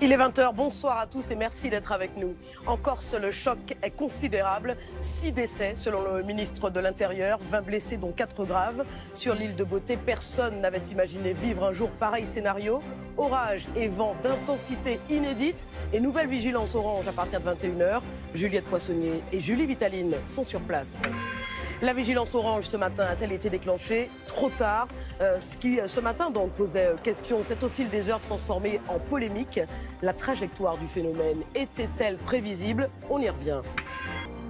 Il est 20 h, bonsoir à tous et merci d'être avec nous. En Corse, le choc est considérable. 6 décès selon le ministre de l'Intérieur, 20 blessés dont 4 graves. Sur l'île de Beauté, personne n'avait imaginé vivre un jour pareil scénario. Orage et vent d'intensité inédite et nouvelle vigilance orange à partir de 21 h. Juliette Poissonnier et Julie Vitaline sont sur place. La vigilance orange ce matin a-t-elle été déclenchée trop tard? Ce qui ce matin donc posait question, s'est au fil des heures transformé en polémique. La trajectoire du phénomène était-elle prévisible? On y revient.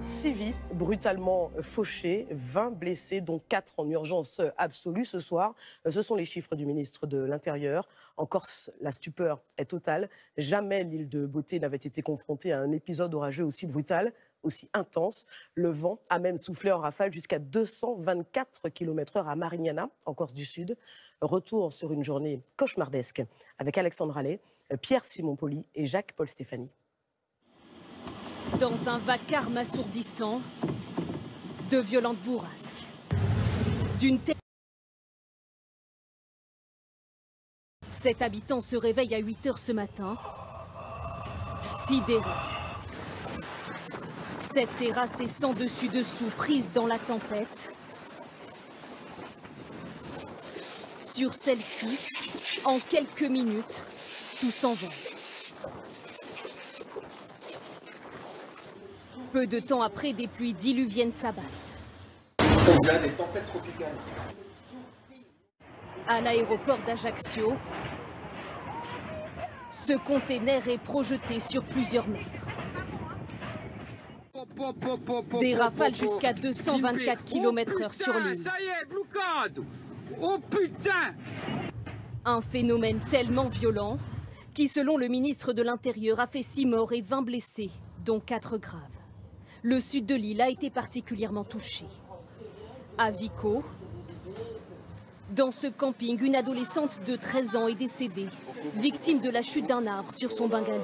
6 vies brutalement fauchées, 20 blessés, dont 4 en urgence absolue ce soir. Ce sont les chiffres du ministre de l'Intérieur. En Corse, la stupeur est totale. Jamais l'île de Beauté n'avait été confrontée à un épisode orageux aussi brutal, aussi intense. Le vent a même soufflé en rafale jusqu'à 224 km/h à Marignana, en Corse du Sud. Retour sur une journée cauchemardesque avec Alexandre Allais, Pierre-Simon Poli et Jacques-Paul Stéphanie. Dans un vacarme assourdissant, de violentes bourrasques. D'une telle... 7 habitants se réveillent à 8 h ce matin, sidérés. Cette terrasse est sans dessus-dessous, prise dans la tempête. Sur celle-ci, en quelques minutes, tout s'envole. Peu de temps après, des pluies diluviennes s'abattent. Il y a des tempêtes tropicales. À l'aéroport d'Ajaccio, ce container est projeté sur plusieurs mètres. Des rafales jusqu'à 224 km/h sur l'île. Ça y est, blocade! Oh putain! Un phénomène tellement violent qui, selon le ministre de l'Intérieur, a fait 6 morts et 20 blessés, dont 4 graves. Le sud de l'île a été particulièrement touché. À Vico, dans ce camping, une adolescente de 13 ans est décédée, victime de la chute d'un arbre sur son bungalow.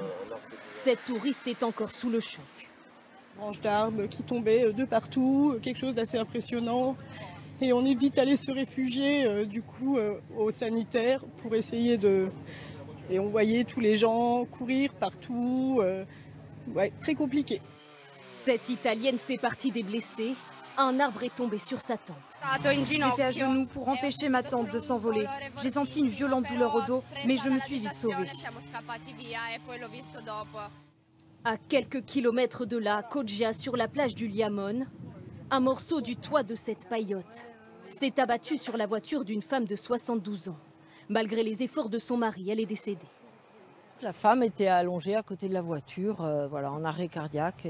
Cette touriste est encore sous le choc. Branches d'arbres qui tombaient de partout, quelque chose d'assez impressionnant. Et on est vite allé se réfugier au sanitaire pour essayer de... Et on voyait tous les gens courir partout. Ouais, très compliqué. Cette Italienne fait partie des blessés. Un arbre est tombé sur sa tente. J'étais à genoux pour empêcher ma tente de s'envoler. J'ai senti une violente douleur au dos, mais je me suis vite sauvée. À quelques kilomètres de là, à Foggia, sur la plage du Liamone, un morceau du toit de cette paillote s'est abattu sur la voiture d'une femme de 72 ans. Malgré les efforts de son mari, elle est décédée. La femme était allongée à côté de la voiture, en arrêt cardiaque.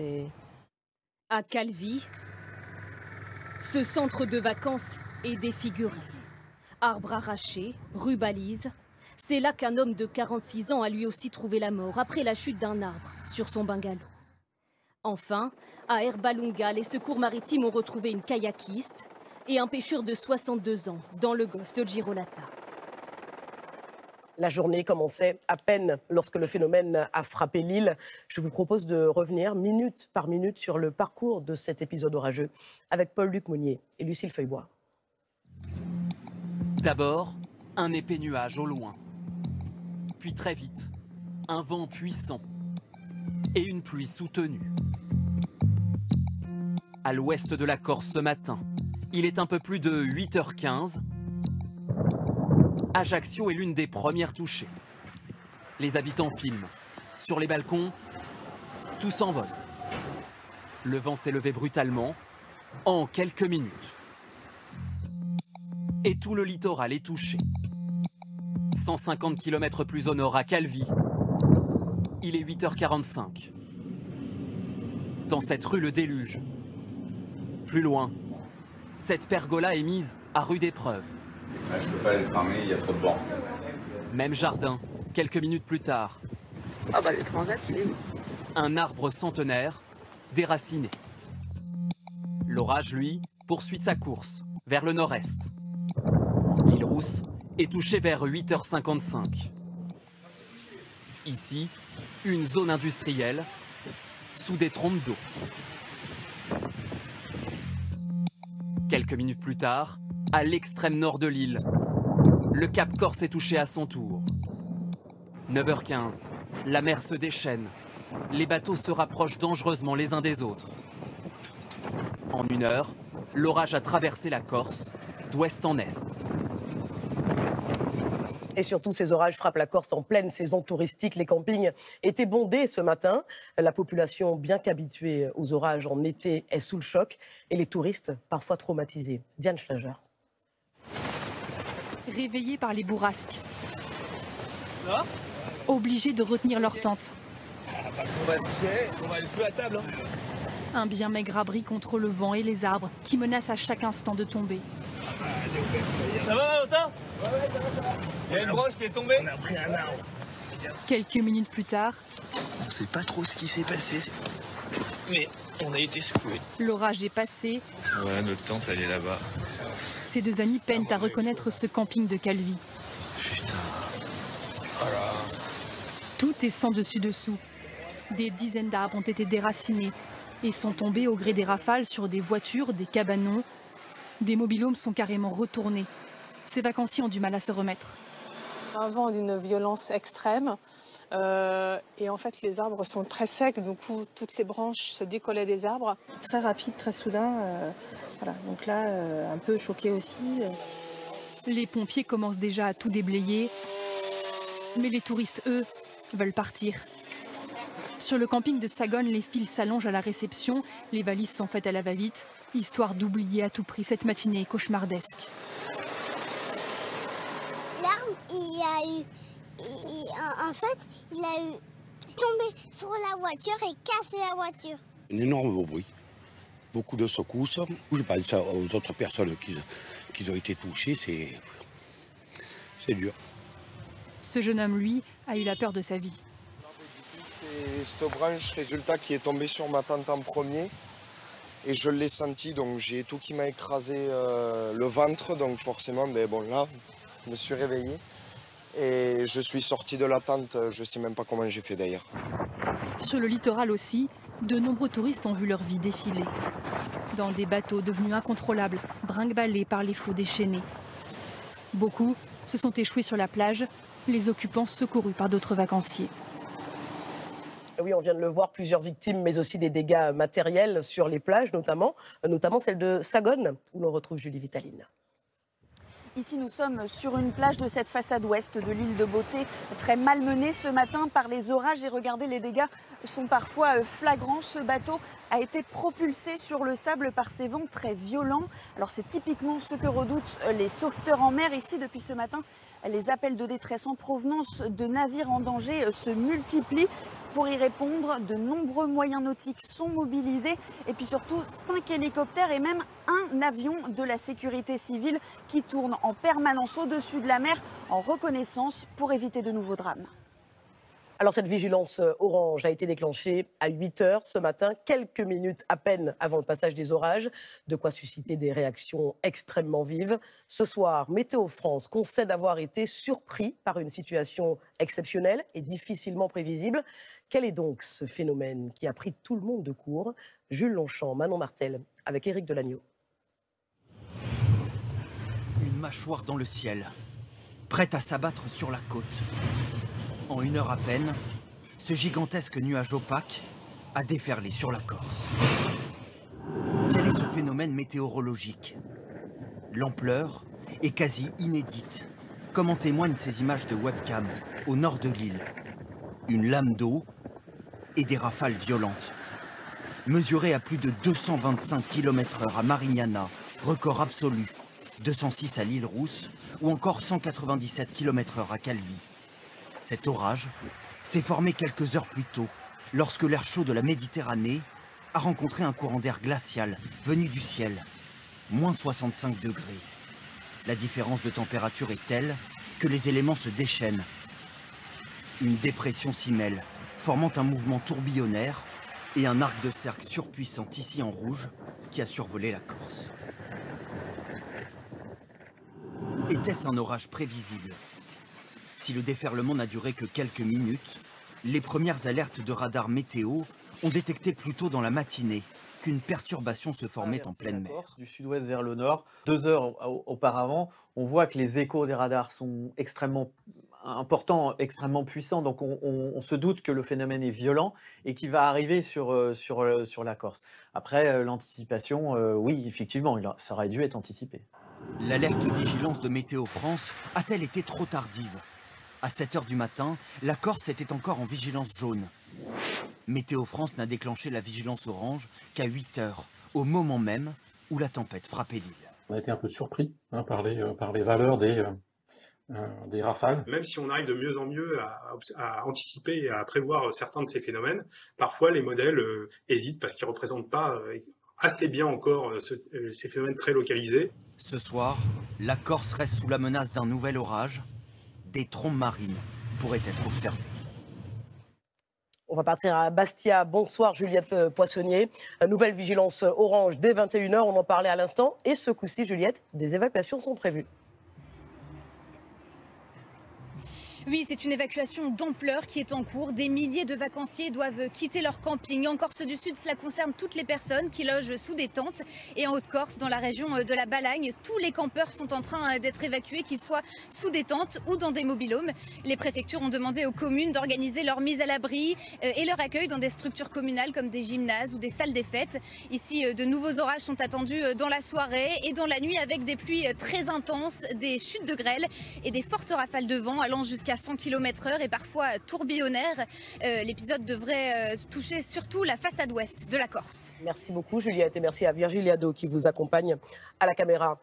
À Calvi, ce centre de vacances est défiguré. Arbres arrachés, rues balises. C'est là qu'un homme de 46 ans a lui aussi trouvé la mort après la chute d'un arbre sur son bungalow. Enfin, à Erbalunga, les secours maritimes ont retrouvé une kayakiste et un pêcheur de 62 ans dans le golfe de Girolata. La journée commençait à peine lorsque le phénomène a frappé l'île. Je vous propose de revenir minute par minute sur le parcours de cet épisode orageux avec Paul-Luc Monnier et Lucille Feuillebois. D'abord, un épais nuage au loin. Puis très vite, un vent puissant et une pluie soutenue. À l'ouest de la Corse ce matin, il est un peu plus de 8 h 15. Ajaccio est l'une des premières touchées. Les habitants filment. Sur les balcons, tout s'envole. Le vent s'est levé brutalement en quelques minutes. Et tout le littoral est touché. 150 km plus au nord à Calvi, il est 8 h 45. Dans cette rue, le déluge. Plus loin, cette pergola est mise à rude épreuve. Je peux pas les fermer, il y a trop de vent. Même jardin, quelques minutes plus tard. Ah bah le transat, il est où? Un arbre centenaire, déraciné. L'orage, lui, poursuit sa course, vers le nord-est. L'île Rousse est touchée vers 8 h 55. Ici, une zone industrielle, sous des trompes d'eau. Quelques minutes plus tard, à l'extrême nord de l'île, le Cap Corse est touché à son tour. 9h15, la mer se déchaîne. Les bateaux se rapprochent dangereusement les uns des autres. En 1 heure, l'orage a traversé la Corse, d'ouest en est. Et surtout, ces orages frappent la Corse en pleine saison touristique. Les campings étaient bondés ce matin. La population, bien qu'habituée aux orages en été, est sous le choc. Et les touristes, parfois traumatisés. Diane Schlager. Réveillés par les bourrasques. Obligés de retenir leur tente. On va aller sous la table. Un bien maigre abri contre le vent et les arbres qui menacent à chaque instant de tomber. Ça va, Valentin? Il y a une branche qui est tombée. On a pris un arbre. Quelques minutes plus tard, On sait pas trop ce qui s'est passé, mais on a été secoués. l'orage est passé. Voilà, notre tente, elle est là-bas. Ces deux amis peinent à reconnaître ce camping de Calvi. Putain. Voilà. Tout est sans dessus-dessous. Des dizaines d'arbres ont été déracinés et sont tombés au gré des rafales sur des voitures, des cabanons. Des mobil-homes sont carrément retournés. Ces vacanciers ont du mal à se remettre. Un vent d'une violence extrême et en fait les arbres sont très secs, du coup toutes les branches se décollaient des arbres. Très rapide, très soudain, voilà. Donc là un peu choqué aussi. Les pompiers commencent déjà à tout déblayer, mais les touristes, eux, veulent partir. Sur le camping de Sagone, les files s'allongent à la réception, les valises sont faites à la va-vite, histoire d'oublier à tout prix cette matinée cauchemardesque. L'arbre, en fait, il a eu tombé sur la voiture et cassé la voiture. Un énorme bruit, beaucoup de secousses. Je pense aux autres personnes qui ont été touchées, c'est dur. Ce jeune homme, lui, a eu la peur de sa vie. C'est cette branche, résultat, qui est tombée sur ma tente en premier. Et je l'ai senti, donc j'ai tout qui m'a écrasé le ventre. Donc forcément, ben bon, là, je me suis réveillé. Et je suis sorti de la tente, je ne sais même pas comment j'ai fait d'ailleurs. Sur le littoral aussi, de nombreux touristes ont vu leur vie défiler. Dans des bateaux devenus incontrôlables, brinque-ballés par les flots déchaînés. Beaucoup se sont échoués sur la plage, les occupants secourus par d'autres vacanciers. Oui, on vient de le voir, plusieurs victimes, mais aussi des dégâts matériels sur les plages, notamment celle de Sagone, où l'on retrouve Julie Vitaline. Ici, nous sommes sur une plage de cette façade ouest de l'île de Beauté, très malmenée ce matin par les orages. Et regardez, les dégâts sont parfois flagrants. Ce bateau a été propulsé sur le sable par ces vents très violents. Alors c'est typiquement ce que redoutent les sauveteurs en mer. Ici, depuis ce matin, les appels de détresse en provenance de navires en danger se multiplient. Pour y répondre, de nombreux moyens nautiques sont mobilisés et puis surtout 5 hélicoptères et même un avion de la sécurité civile qui tourne en permanence au-dessus de la mer en reconnaissance pour éviter de nouveaux drames. Alors cette vigilance orange a été déclenchée à 8h ce matin, quelques minutes à peine avant le passage des orages, de quoi susciter des réactions extrêmement vives. Ce soir, Météo France concède avoir été surpris par une situation exceptionnelle et difficilement prévisible. Quel est donc ce phénomène qui a pris tout le monde de court? Jules Longchamp, Manon Martel, avec Éric Delagneau. Une mâchoire dans le ciel, prête à s'abattre sur la côte. En 1 heure à peine, ce gigantesque nuage opaque a déferlé sur la Corse. Quel est ce phénomène météorologique? L'ampleur est quasi inédite, comme en témoignent ces images de webcam au nord de l'île. Une lame d'eau et des rafales violentes. Mesurées à plus de 225 km/h à Marignana, record absolu, 206 à l'île Rousse ou encore 197 km/h à Calvi. Cet orage s'est formé quelques heures plus tôt, lorsque l'air chaud de la Méditerranée a rencontré un courant d'air glacial venu du ciel, moins 65 degrés. La différence de température est telle que les éléments se déchaînent. Une dépression s'y mêle, formant un mouvement tourbillonnaire et un arc de cercle surpuissant ici en rouge qui a survolé la Corse. Était-ce un orage prévisible? Si le déferlement n'a duré que quelques minutes, les premières alertes de radar météo ont détecté plus tôt dans la matinée qu'une perturbation se formait en pleine mer. Du sud-ouest vers le nord, 2 heures auparavant, on voit que les échos des radars sont extrêmement important, extrêmement puissant. Donc on se doute que le phénomène est violent et qu'il va arriver sur la Corse. Après, l'anticipation, oui, effectivement, ça aurait dû être anticipé. L'alerte vigilance de Météo France a-t-elle été trop tardive? À 7 h du matin, la Corse était encore en vigilance jaune. Météo France n'a déclenché la vigilance orange qu'à 8 h, au moment même où la tempête frappait l'île. On a été un peu surpris par les valeurs des rafales. Même si on arrive de mieux en mieux à anticiper et à prévoir certains de ces phénomènes, parfois les modèles hésitent parce qu'ils ne représentent pas assez bien encore ces phénomènes très localisés. Ce soir, la Corse reste sous la menace d'un nouvel orage. Des trombes marines pourraient être observées. On va partir à Bastia. Bonsoir Juliette Poissonnier. Nouvelle vigilance orange dès 21 h, on en parlait à l'instant. Et ce coup-ci, Juliette, des évacuations sont prévues. Oui, c'est une évacuation d'ampleur qui est en cours. Des milliers de vacanciers doivent quitter leur camping. En Corse du Sud, cela concerne toutes les personnes qui logent sous des tentes. Et en Haute-Corse, dans la région de la Balagne, tous les campeurs sont en train d'être évacués, qu'ils soient sous des tentes ou dans des mobil-homes. Les préfectures ont demandé aux communes d'organiser leur mise à l'abri et leur accueil dans des structures communales comme des gymnases ou des salles des fêtes. Ici, de nouveaux orages sont attendus dans la soirée et dans la nuit avec des pluies très intenses, des chutes de grêle et des fortes rafales de vent allant jusqu'à 100 km/h et parfois tourbillonnaire. L'épisode devrait toucher surtout la façade ouest de la Corse. Merci beaucoup Juliette et merci à Virgilie Ado qui vous accompagne à la caméra.